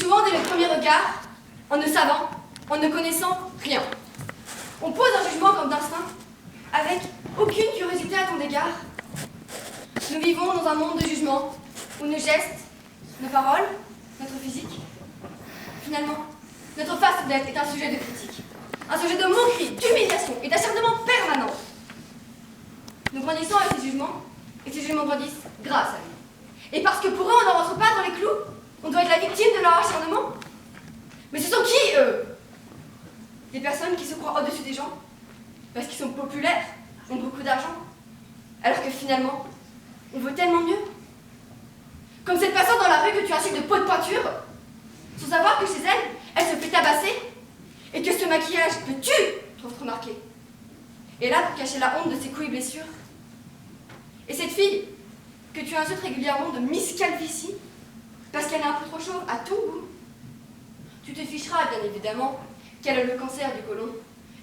souvent dès le premier regard, en ne savant, en ne connaissant rien. On pose un jugement comme d'instinct, avec aucune curiosité à ton égard. Nous vivons dans un monde de jugement, où nos gestes, nos paroles, notre physique, finalement, notre façon d'être est un sujet de critique, un sujet de moquerie, d'humiliation et d'acharnement permanent. Nous grandissons avec ces jugements, et ces jugements grandissent grâce à nous. Et parce que pour eux, on n'en rentre pas dans les clous, on doit être la victime de leur acharnement. Mais ce sont qui, eux? Des personnes qui se croient au-dessus des gens, parce qu'ils sont populaires, ont beaucoup d'argent, alors que finalement, on veut tellement mieux. Comme cette passante dans la rue que tu insultes de peau de peinture, sans savoir que chez elle, elle se fait tabasser, et que ce maquillage que tu trouves remarqué est là pour cacher la honte de ses couilles blessures. Et cette fille que tu insultes régulièrement de Miss Calvitie, parce qu'elle est un peu trop chauve à tout goût, tu te ficheras bien évidemment qu'elle a le cancer du côlon,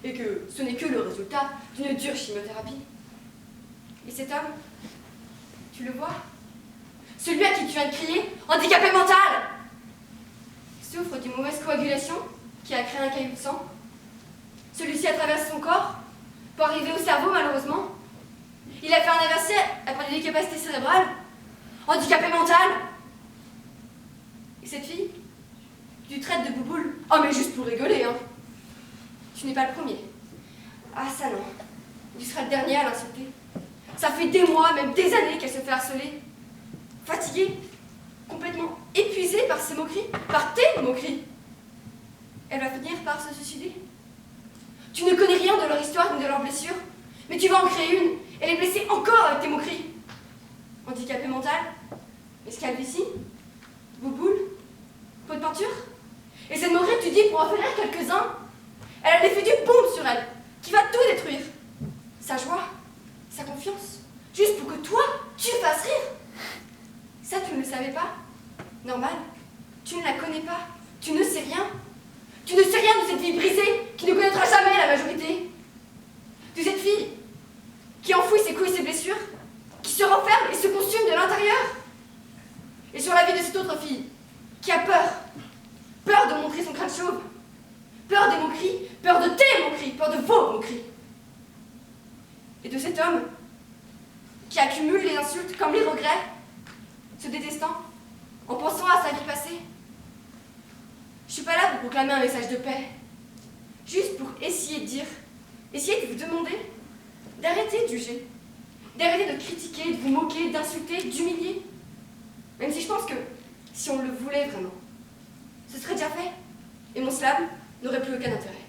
et que ce n'est que le résultat d'une dure chimiothérapie. Et cet homme, tu le vois? Celui à qui tu viens de crier « handicapé mental !» souffre d'une mauvaise coagulation qui a créé un caillou de sang. Celui-ci a traversé son corps pour arriver au cerveau, malheureusement. Il a fait un AVC après des capacités cérébrales. Handicapé mental. Et cette fille, tu traites de bouboule. Oh, mais juste pour rigoler, hein. Tu n'es pas le premier. Ah, ça non. Tu seras le dernier à l'insulter. Ça fait des mois, même des années qu'elle se fait harceler. Fatiguée, complètement épuisée par ses moqueries, par tes moqueries. Elle va finir par se suicider. Tu ne connais rien de leur histoire ni de leurs blessures, mais tu vas en créer une et les blesser encore avec tes moqueries. Handicapé mental, escalvitie, bouboule, peau de peinture. Et cette moquerie que tu dis pour en faire rire quelques-uns, elle a l'effet d'une bombe sur elle, qui va tout détruire. Sa joie, sa confiance, juste pour que toi, tu fasses rire. Ça, tu ne le savais pas? Normal. Tu ne la connais pas. Tu ne sais rien. Tu ne sais rien de cette vie brisée qui ne connaîtra jamais la majorité. De cette fille qui enfouit ses couilles et ses blessures, qui se renferme et se consume de l'intérieur. Et sur la vie de cette autre fille qui a peur. Peur de montrer son crâne chauve. Peur des moqueries, peur de tes moqueries, peur de vos moqueries. Et de cet homme qui accumule les insultes comme les regrets, se détestant, en pensant à sa vie passée. Je suis pas là pour proclamer un message de paix, juste pour essayer de dire, essayer de vous demander d'arrêter de juger, d'arrêter de critiquer, de vous moquer, d'insulter, d'humilier. Même si je pense que si on le voulait vraiment, ce serait déjà fait, et mon slam n'aurait plus aucun intérêt.